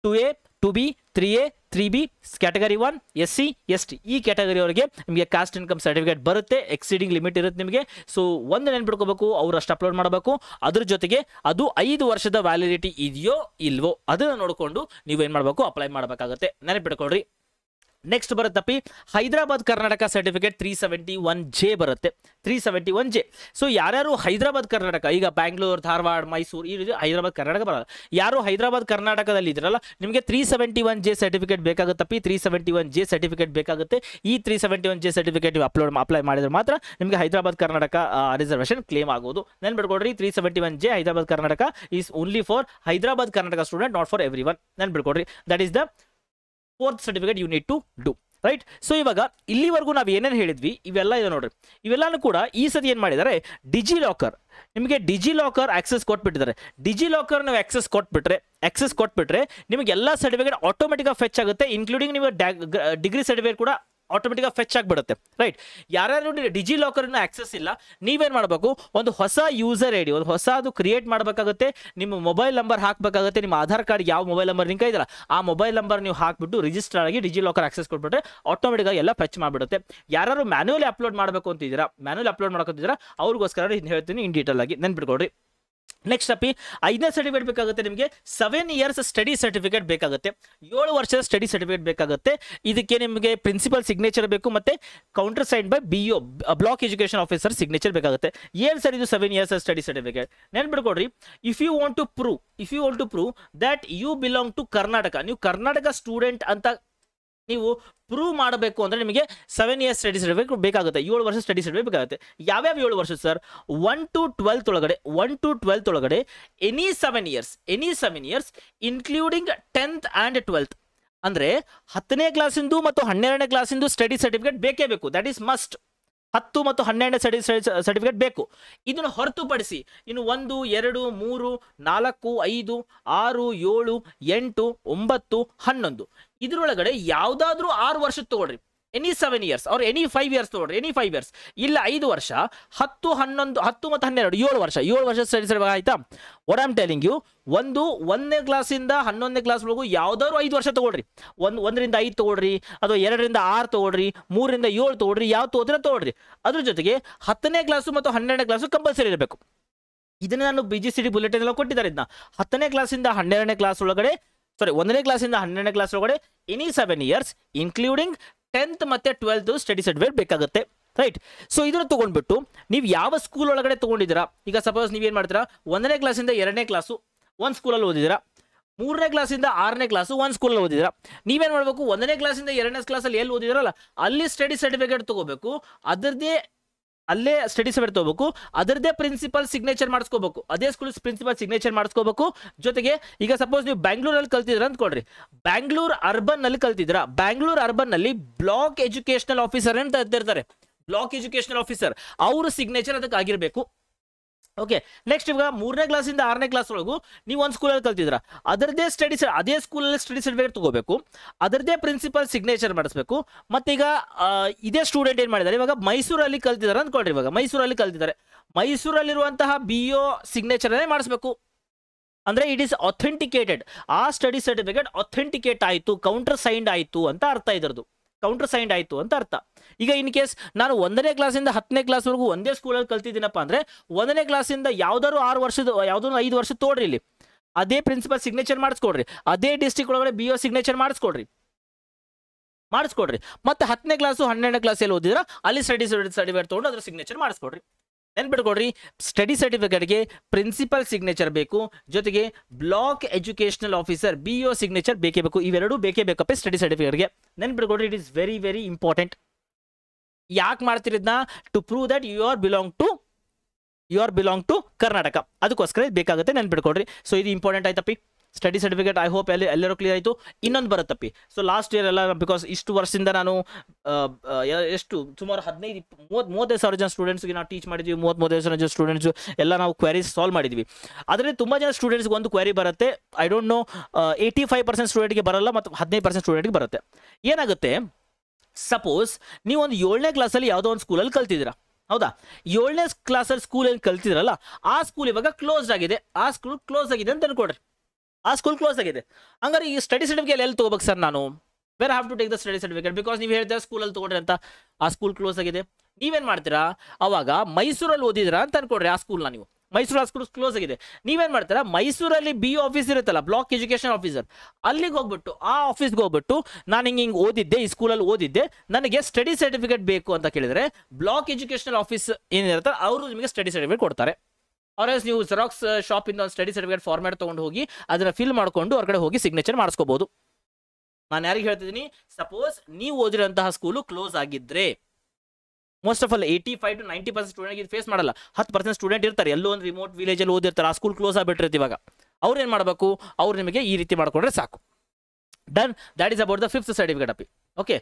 2A 2B 3A 3B category 1 SC ST ಈ ಕ್ಯಾಟಗರಿ ಅವರಿಗೆ ನಿಮಗೆ ಕಾಸ್ಟ್ ಇನ್ಕಮ್ ಸರ್ಟಿಫಿಕೇಟ್ ಬರುತ್ತೆ. ಎಕ್ಸೀಡಿಂಗ್ ಲಿಮಿಟ್ ಇರುತ್ತೆ ನಿಮಗೆ. ಸೊ ಒಂದು ನೆನ್ಪಿಟ್ಕೋಬೇಕು, ಅವ್ರು ಅಷ್ಟು ಅಪ್ಲೋಡ್ ಮಾಡಬೇಕು. ಅದ್ರ ಜೊತೆಗೆ ಅದು 5 ವರ್ಷದ ವ್ಯಾಲಿಡಿಟಿ ಇದೆಯೋ ಇಲ್ವೋ ಅದನ್ನು ನೋಡಿಕೊಂಡು ನೀವು ಏನು ಮಾಡಬೇಕು, ಅಪ್ಲೈ ಮಾಡಬೇಕಾಗುತ್ತೆ. ನೆನಪಿಟ್ಕೊಳ್ರಿ. ನೆಕ್ಸ್ಟ್ ಬರುತ್ತಪ್ಪಿ ಹೈದರಾಬಾದ್ ಕರ್ನಾಟಕ ಸರ್ಟಿಫಿಕೇಟ್ 371J ಬರುತ್ತೆ 371J. ಸೊ ಯಾರ್ಯಾರು ಹೈದರಾಬಾದ್ ಕರ್ನಾಟಕ, ಈಗ ಬ್ಯಾಂಗ್ಳೂರು, ಧಾರವಾಡ, ಮೈಸೂರು, ಈ ರೀತಿ ಹೈದರಾಬಾದ್ ಕರ್ನಾಟಕ ಬರಲ್ಲ, ಯಾರು ಹೈದರಾಬಾದ್ ಕರ್ನಾಟಕದಲ್ಲಿ ಇದ್ರಲ್ಲ ನಿಮಗೆ 371J ಸರ್ಟಿಫಿಕೇಟ್ ಬೇಕಾಗುತ್ತಪ್ಪಿ. 371J ಸರ್ಟಿಫಿಕೇಟ್ ಬೇಕಾಗುತ್ತೆ. ಈ 371J ಸರ್ಟಿಫಿಕೇಟ್ ನೀವು ಅಪ್ಲೈ ಮಾಡಿದ್ರೆ ಮಾತ್ರ ನಿಮಗೆ ಹೈದರಾಬಾದ್ ಕರ್ನಾಟಕ ರಿಸರ್ವೇಷನ್ ಕ್ಲೇಮ್ ಆಗೋದು. ನೆನ್ಬಿಡ್ಕೊಡ್ರಿ, 371J Hyderabad Karnataka is only for Hyderabad Karnataka student, not for everyone. ನೆನ್ಬಿಡ್ಕೊಡ್ರಿ, that is the 4th certificate you need to do, right. So ಇವಾಗ ಇಲ್ಲಿವರೆಗೂ ನಾವು ಏನೇನು ಹೇಳಿದ್ವಿ ಇವೆಲ್ಲ ಇದೆ ನೋಡ್ರಿ. ಇವೆಲ್ಲಾನು ಕೂಡ ಈ ಸತಿ ಏನು ಮಾಡಿದ್ದಾರೆ, ಡಿಜಿ ಲಾಕರ್ ನಿಮಗೆ ಡಿಜಿ ಲಾಕರ್ ಆಕ್ಸೆಸ್ ಕೊಟ್ಬಿಟ್ಟಿದ್ದಾರೆ. ಡಿಜಿ ಲಾಕರ್ ನೀವು ಆಕ್ಸೆಸ್ ಕೊಟ್ಬಿಟ್ರೆ ನಿಮಗೆ ಎಲ್ಲ ಸರ್ಟಿಫಿಕೇಟ್ ಆಟೋಮೆಟಿಕ್ ಫೆಚ್ ಆಗುತ್ತೆ, ಇನ್ಕ್ಲೂಡಿಂಗ್ ನೀವು ಡಿಗ್ರಿ ಸರ್ಟಿಫಿಕೇಟ್ ಕೂಡ ಆಟೋಮೆಟಿಕ್ ಫೆಚ್ ಆಗಿಬಿಡುತ್ತೆ, ರೈಟ್. ಯಾರ್ಯಾರು ಡಿಜಿ ಲಾಕರ್ನ ಆಕ್ಸೆಸ್ ಇಲ್ಲ, ನೀವೇನು ಮಾಡಬೇಕು, ಒಂದು ಹೊಸ ಯೂಸರ್ ಐ ಡಿ, ಒಂದು ಹೊಸದು ಕ್ರಿಯೇಟ್ ಮಾಡಬೇಕಾಗುತ್ತೆ. ನಿಮ್ಮ ಮೊಬೈಲ್ ನಂಬರ್ ಹಾಕಬೇಕಾಗುತ್ತೆ. ನಿಮ್ಮ ಆಧಾರ್ ಕಾರ್ಡ್ ಯಾವ ಮೊಬೈಲ್ ನಂಬರ್ ಲಿಂಕ್ ಇದೆಯಲ್ಲ ಆ ಮೊಬೈಲ್ ನಂಬರ್ ನೀವು ಹಾಕ್ಬಿಟ್ಟು ರಿಜಿಸ್ಟರ್ ಆಗಿ ಡಿಜಿ ಲಾಕರ್ ಆಕ್ಸೆಸ್ ಕೊಟ್ಬಿಟ್ರೆ ಆಟೋಮೆಟಿಕ್ ಆಗಿ ಎಲ್ಲ ಫೆಚ್ ಮಾಡಿಬಿಡುತ್ತೆ. ಯಾರು ಮ್ಯಾನ್ಯುವಲಿ ಅಪ್ಲೋಡ್ ಮಾಡಬೇಕು ಅಂತಿದ್ದೀರಾ, ಮ್ಯಾನ್ಯುವಲಿ ಅಪ್ಲೋಡ್ ಮಾಡ್ಕೊತಿದ್ದೀರಾ, ಅವ್ರಿಗೋಸ್ಕರ ಹೇಳ್ತೀನಿ ಇನ್ ಡೀಟೇಲ್ ಆಗಿ, ನೆನ್ಪಿಟ್ಕೊಡ್ರಿ. ನೆಕ್ಸ್ಟ್ ಅಪ್ಪಿ 5ನೇ ಸರ್ಟಿಫಿಕೇಟ್ ಬೇಕಾಗುತ್ತೆ ನಿಮಗೆ. 7 years ಸ್ಟಡಿ ಸರ್ಟಿಫಿಕೇಟ್ ಬೇಕಾಗುತ್ತೆ, 7 ವರ್ಷದ ಸ್ಟಡಿ ಸರ್ಟಿಫಿಕೇಟ್ ಬೇಕಾಗುತ್ತೆ. ಇದಕ್ಕೆ ನಿಮಗೆ ಪ್ರಿನ್ಸಿಪಲ್ ಸಿಗ್ನೇಚರ್ ಬೇಕು, ಮತ್ತೆ counter sign by BO block education officer signature ಬೇಕಾಗುತ್ತೆ. ಏನು ಸರ್ ಇದು 7 years ಸ್ಟಡಿ ಸರ್ಟಿಫಿಕೇಟ್? ನೆನ್ಪಿಡ್ಕೊಡ್ರಿ, if you want to prove that you belong to Karnataka, ನೀವು ಕರ್ನಾಟಕ ಸ್ಟೂಡೆಂಟ್ ಅಂತ ನೀವು ಪ್ರೂವ್ ಮಾಡಬೇಕು ಅಂದರೆ ನಿಮಗೆ 7 years ಸ್ಟಡಿ ಸರ್ಟಿಫಿಕೇಟ್ ಬೇಕಾಗುತ್ತೆ, 7 ವರ್ಷ ಸ್ಟಡಿ ಸರ್ಟಿಫಿಕೇಟ್ ಬೇಕಾಗುತ್ತೆ. ಯಾವ್ಯಾವ 7 ವರ್ಷ ಸರ್? 1 to 12th ಒಳಗಡೆ any 7 years including 10th and 12th, ಅಂದರೆ 10ನೇ ಕ್ಲಾಸಿಂದು ಮತ್ತು 12ನೇ ಕ್ಲಾಸಿಂದು ಸ್ಟಡಿ ಸರ್ಟಿಫಿಕೇಟ್ ಬೇಕೇ ಬೇಕು. That is must. 10 ಮತ್ತು 12ನೇ ಸ್ಟಡಿ ಸರ್ಟಿಫಿಕೇಟ್ ಬೇಕು. ಇದನ್ನು ಹೊರತುಪಡಿಸಿ ಇನ್ನು 1, 2, 3, 4, 5, 6, 7, 8, 9, 11 ಇದರೊಳಗಡೆ ಯಾವುದಾದ್ರೂ 6 ವರ್ಷದ ತಗೊಳ್ರಿ, any 7 years R any 5 years ತಗೊಳ್ರಿ, ಎನಿ 5 years. ಇಲ್ಲ 5 ವರ್ಷ, 10, 11, 10 ಮತ್ತು 12 7 ವರ್ಷ ಸ್ಟಡಿ ಸರ್ಟಿಫಿಕೇಟ್ ಆಯ್ತಾ. What I am telling you, 1ನೇ ಕ್ಲಾಸಿಂದ 11ನೇ ಕ್ಲಾಸ್ವರೆಗೂ ಯಾವ್ದಾದ್ರು 5 ವರ್ಷ ತಗೊಳ್ರಿ. 1ರಿಂದ 5 ತಗೊಳ್ರಿ, ಅಥವಾ 2ರಿಂದ 6 ತಗೊಳ್ರಿ, 3ರಿಂದ 7 ತಗೊಳ್ರಿ, ಯಾವ ತಗೋತೀರ. ಅದ್ರ ಜೊತೆಗೆ 10ನೇ ಕ್ಲಾಸು ಮತ್ತು 12ನೇ ಕ್ಲಾಸು ಕಂಪಲ್ಸರಿ ಇರಬೇಕು. ಇದನ್ನ ನಾನು BGCD ಬುಲೆಟಿನ್ ಎಲ್ಲ ಕೊಟ್ಟಿದ್ದಾರೆ. ಇದನ್ನ 10ನೇ ಕ್ಲಾಸಿಂದ 12ನೇ ಕ್ಲಾಸ್ ಒಳಗಡೆ, 1ನೇ ಕ್ಲಾಸಿಂದ 12ನೇ ಕ್ಲಾಸ್ ಒಳಗಡೆ ಎನಿ 7 years ಇನ್ಕ್ಲೂಡಿಂಗ್ 10th ಮತ್ತೆ 12th ಸ್ಟಡಿ ಸರ್ಟಿಫಿಕೇಟ್ ಬೇಕಾಗುತ್ತೆ, ರೈಟ್. ಸೊ ಇದನ್ನು ತೊಗೊಂಡ್ಬಿಟ್ಟು ನೀವು ಯಾವ ಸ್ಕೂಲ್ ಒಳಗಡೆ ತೊಗೊಂಡಿದ್ದೀರಾ, ಈಗ ಸಪೋಸ್ ನೀವೇನು ಮಾಡ್ತೀರಾ, 1ನೇ ಕ್ಲಾಸಿಂದ 2ನೇ ಕ್ಲಾಸು ಒಂದು ಸ್ಕೂಲಲ್ಲಿ ಓದಿದ್ದೀರಾ, 3ನೇ ಕ್ಲಾಸಿಂದ 6ನೇ ಕ್ಲಾಸು ಒಂದು ಸ್ಕೂಲಲ್ಲಿ ಓದಿದ್ದೀರಾ. ನೀವೇನು ಮಾಡಬೇಕು, 1ನೇ ಕ್ಲಾಸಿಂದ 2ನೇ ಕ್ಲಾಸಲ್ಲಿ ಎಲ್ಲಿ ಓದಿದಿರಲ್ಲ ಅಲ್ಲಿ ಸ್ಟಡಿ ಸರ್ಟಿಫಿಕೇಟ್ ತೊಗೋಬೇಕು. ಅದರದ್ದೇ ಅಲ್ಲೇ ಸ್ಟಡಿ ಸರ್ಟಿಫಿಕೇಟ್ ತೊಗೋಬೇಕು, ಅದರದ್ದೇ ಪ್ರಿನ್ಸಿಪಲ್ ಸಿಗ್ನೇಚರ್ ಮಾಡಿಸ್ಕೋಬೇಕು, ಅದೇ ಸ್ಕೂಲ್ ಪ್ರಿನ್ಸಿಪಲ್ ಸಿಗ್ನೇಚರ್ ಮಾಡಿಸ್ಕೋಬೇಕು. ಜೊತೆಗೆ ಈಗ ಸಪೋಸ್ ನೀವು ಬ್ಯಾಂಗ್ಳೂರಲ್ಲಿ ಕಲ್ತಿದ್ದೀರಾ ಅಂದ್ಕೊಳ್ರಿ, ಬ್ಯಾಂಗ್ಳೂರ್ ಅರ್ಬನ್ನಲ್ಲಿ ಕಲ್ತಿದ್ದೀರಾ, ಬ್ಯಾಂಗ್ಳೂರ್ ಅರ್ಬನ್ನಲ್ಲಿ ಬ್ಲಾಕ್ ಎಜುಕೇಷನಲ್ ಆಫೀಸರ್ ಅಂತ ಇರ್ತಾರೆ, ಬ್ಲಾಕ್ ಎಜುಕೇಷನಲ್ ಆಫೀಸರ್ ಅವರ ಸಿಗ್ನೇಚರ್ ಅದಕ್ಕೆ ಆಗಿರಬೇಕು. ಓಕೆ. ನೆಕ್ಸ್ಟ್ ಇವಾಗ 3ನೇ ಕ್ಲಾಸಿಂದ 6ನೇ ಕ್ಲಾಸ್ ಒಳಗೂ ನೀವು ಒಂದು ಸ್ಕೂಲಲ್ಲಿ ಕಲ್ತಿದ್ದೀರಾ, ಅದರದ್ದೇ ಅದೇ ಸ್ಕೂಲಲ್ಲಿ ಸ್ಟಡಿ ಸರ್ಟಿಫಿಕೇಟ್ ತಗೋಬೇಕು, ಅದರದ್ದೇ ಪ್ರಿನ್ಸಿಪಲ್ ಸಿಗ್ನೇಚರ್ ಮಾಡಿಸ್ಬೇಕು. ಮತ್ತೀಗ ಇದೇ ಸ್ಟೂಡೆಂಟ್ ಏನು ಮಾಡಿದ್ದಾರೆ, ಇವಾಗ ಮೈಸೂರಲ್ಲಿ ಕಲ್ತಿದ್ದಾರೆ ಅಂದ್ಕೊಳ್ರಿ, ಇವಾಗ ಮೈಸೂರಲ್ಲಿರುವಂತಹ BO ಸಿಗ್ನೇಚರನ್ನೇ ಮಾಡಿಸ್ಬೇಕು. ಅಂದರೆ ಇಟ್ ಈಸ್ ಅಥೆಂಟಿಕೇಟೆಡ್, ಆ ಸ್ಟಡಿ ಸರ್ಟಿಫಿಕೇಟ್ ಅಥೆಂಟಿಕೇಟ್ ಆಯಿತು, ಕೌಂಟರ್ ಸೈನ್ಡ್ ಆಯಿತು ಅಂತ ಅರ್ಥ. ಇದರದ್ದು ಕೌಂಟರ್ ಸೈನ್ಡ್ ಆಯಿತು ಅಂತ ಅರ್ಥ. ಈಗ ಇನ್ ಕೇಸ್ ನಾನು 1ನೇ ಕ್ಲಾಸಿಂದ 10ನೇ ಕ್ಲಾಸ್ವರೆಗೂ ಒಂದೇ ಸ್ಕೂಲಲ್ಲಿ ಕಲ್ತಿದ್ದೀನಪ್ಪ ಅಂದರೆ 1ನೇ ಕ್ಲಾಸಿಂದ ಯಾವ್ದಾದ್ರು 6 ವರ್ಷದ ಯಾವುದೋ 5 ವರ್ಷ ತೋಡ್ರಿ, ಇಲ್ಲಿ ಅದೇ ಪ್ರಿನ್ಸಿಪಲ್ ಸಿಗ್ನೇಚರ್ ಮಾಡಿಸ್ಕೊಡ್ರಿ, ಅದೇ ಡಿಸ್ಟ್ರಿಕ್ಟ್ ಒಳಗಡೆ BO ಸಿಗ್ನೇಚರ್ ಮಾಡಿಸ್ಕೊಡ್ರಿ. ಮತ್ತೆ 10ನೇ ಕ್ಲಾಸು 12ನೇ ಕ್ಲಾಸ್ ಎಲ್ಲಿ ಓದಿದ್ರೆ ಅಲ್ಲಿ ಸ್ಟಡಿ ಸರ್ಟಿಫಿಕೇಟ್ ತೊಗೊಂಡು ಅದ್ರ ಸಿಗ್ನೇಚರ್ ಮಾಡಿಸ್ಕೊಡ್ರಿ. ನೆನ್ಪಿಟ್ಕೊಡ್ರಿ, ಸ್ಟಡಿ ಸರ್ಟಿಫಿಕೇಟ್ಗೆ ಪ್ರಿನ್ಸಿಪಲ್ ಸಿಗ್ನೇಚರ್ ಬೇಕು, ಜೊತೆಗೆ block educational officer BO signature ಬೇಕೇ ಬೇಕು. ಇವೆರಡೂ ಬೇಕೇ ಬೇಕಪ್ಪ ಸ್ಟಡಿ ಸರ್ಟಿಫಿಕೇಟ್ಗೆ. ನೆನ್ಪಿಟ್ಕೊಡ್ರಿ, it is very very important. ಯಾಕೆ ಮಾಡ್ತಿರೋದನ್ನ, to prove that you are belong to Karnataka, ಅದಕ್ಕೋಸ್ಕರ ಬೇಕಾಗುತ್ತೆ. ನೆನ್ಪಿಟ್ಕೊಡ್ರಿ. ಸೊ ಇದು ಇಂಪಾರ್ಟೆಂಟ್ ಆಯ್ತಪ್ಪಿ ಸ್ಟಡಿ ಸರ್ಟಿಫಿಕೇಟ್. ಐ ಹೋಪ್ ಎಲ್ಲರೂ ಕ್ಲಿಯರ್ ಆಯಿತು. ಇನ್ನೊಂದು ಬರುತ್ತಪ್ಪಿ, ಸೊ ಲಾಸ್ಟ್ ಇಯರ್ ಎಲ್ಲ ಬಿಕಾಸ್ ಇಷ್ಟು ವರ್ಷದಿಂದ ನಾನು ಸುಮಾರು 35,000 ಜನ ಸ್ಟೂಡೆಂಟ್ಸ್ಗೆ ನಾವು ಟೀಚ್ ಮಾಡಿದ್ವಿ. 35,000 ಜನ ಸ್ಟೂಡೆಂಟ್ಸು ಎಲ್ಲ ನಾವು ಕ್ವೆರೀಸ್ ಸಾಲ್ವ್ ಮಾಡಿದ್ವಿ. ಅದರಲ್ಲಿ ತುಂಬ ಜನ ಸ್ಟೂಡೆಂಟ್ಸ್ಗೆ ಒಂದು ಕ್ವೆರಿ ಬರುತ್ತೆ. ಐ ಡೋಂಟ್ ನೋ 85% ಸ್ಟೂಡೆಂಟ್ಗೆ ಬರಲ್ಲ ಮತ್ತು 15% ಸ್ಟೂಡೆಂಟ್ಗೆ ಬರುತ್ತೆ. ಏನಾಗುತ್ತೆ, ಸಪೋಸ್ ನೀವು ಒಂದು 7ನೇ ಕ್ಲಾಸಲ್ಲಿ ಯಾವುದೋ ಒಂದು ಸ್ಕೂಲಲ್ಲಿ ಕಲ್ತಿದ್ದೀರಾ, ಹೌದಾ? 7ನೇ ಕ್ಲಾಸಲ್ಲಿ ಸ್ಕೂಲಲ್ಲಿ ಕಲ್ತಿದ್ರಲ್ಲ, ಆ ಸ್ಕೂಲ್ ಇವಾಗ ಕ್ಲೋಸ್ ಆಗಿದೆ. ಆ ಸ್ಕೂಲ್ ಕ್ಲೋಸ್ ಆಗಿದೆ ಅಂತ ಅನ್ಕೊಡ್ರಿ, ಆ ಸ್ಕೂಲ್ ಕ್ಲೋಸ್ ಆಗಿದೆ. ಹಂಗಾರೆ ಈ ಸ್ಟಡಿ ಸರ್ಟಿಫಿಕೇಟ್ ಎಲ್ಲಿ ತೊಗೋಬೇಕು ಸರ್ ನಾನು? Where have to take the study certificate? Because ನೀವು ಹೇಳ್ತೀರಾ ಸ್ಕೂಲಲ್ಲಿ ತೊಗೊಳ್ರಿ ಅಂತ, ಆ ಸ್ಕೂಲ್ ಕ್ಲೋಸ್ ಆಗಿದೆ. ನೀವೇನು ಮಾಡ್ತೀರಾ, ಅವಾಗ ಮೈಸೂರಲ್ಲಿ ಓದಿದಿರಾ ಅಂತ ಅನ್ಕೊಡ್ರಿ, ಆ ಸ್ಕೂಲ್ನ ನೀವು ಮೈಸೂರು ಸ್ಕೂಲ್ ಕ್ಲೋಸ್ ಆಗಿದೆ. ನೀವೇನ್ ಮಾಡ್ತೀರಾ, ಮೈಸೂರಲ್ಲಿ ಬಿ ಆಫೀಸ್ ಇರುತ್ತಲ್ಲ, ಬ್ಲಾಕ್ ಎಜುಕೇಶನ್ ಆಫೀಸರ್, ಅಲ್ಲಿಗೆ ಹೋಗ್ಬಿಟ್ಟು ಆ ಆಫೀಸ್ಗೆ ಹೋಗ್ಬಿಟ್ಟು ನಾನು ಹಿಂಗೆ ಓದಿದ್ದೆ, ಈ ಸ್ಕೂಲಲ್ಲಿ ಓದಿದ್ದೆ, ನನಗೆ ಸ್ಟಡಿ ಸರ್ಟಿಫಿಕೇಟ್ ಬೇಕು ಅಂತ ಕೇಳಿದ್ರೆ ಬ್ಲಾಕ್ ಎಜುಕೇಶನಲ್ ಆಫೀಸ್ ಏನಿರುತ್ತೆ ಅವರು ನಿಮಗೆ ಸ್ಟಡಿ ಸರ್ಟಿಫಿಕೇಟ್ ಕೊಡ್ತಾರೆ. ಆರ್ಎಸ್ ನೀವು ಜೆರಾಕ್ಸ್ ಶಾಪಿಂದ ಒಂದು ಸ್ಟಡಿ ಸರ್ಟಿಫಿಕೇಟ್ ಫಾರ್ಮ್ಯಾಟ್ ತೊಗೊಂಡು ಹೋಗಿ ಅದನ್ನ ಫಿಲ್ ಮಾಡಿಕೊಂಡು ಹೊರಗಡೆ ಹೋಗಿ ಸಿಗ್ನೇಚರ್ ಮಾಡಿಸ್ಕೋಬಹುದು. ನಾನು ಯಾರಿಗೆ ಹೇಳ್ತಿದ್ದೀನಿ, ಸಪೋಸ್ ನೀವು ಓದಿರೋಂತಹ ಸ್ಕೂಲು ಕ್ಲೋಸ್ ಆಗಿದ್ರೆ, most of all 85 to 90% student ಇದು ಫೇಸ್ ಮಾಡಲ್ಲ. 10% ಸ್ಟೂಡೆಂಟ್ ಇರ್ತಾರೆ, ಎಲ್ಲೋ ಒಂದು ರಿಮೋಟ್ ವಿಲೇಜಲ್ಲಿ ಓದಿರ್ತಾರೆ, ಆ ಸ್ಕೂಲ್ ಕ್ಲೋಸ್ ಆಗಿಬಿಟ್ಟಿರುತ್ತೆ. ಇವಾಗ ಅವ್ರು ಏನು ಮಾಡಬೇಕು, ಅವ್ರು ನಿಮಗೆ ಈ ರೀತಿ ಮಾಡ್ಕೊಂಡ್ರೆ ಸಾಕು. Done, that is about the 5th certificate ಅಪ್ಪಿ. ಓಕೆ,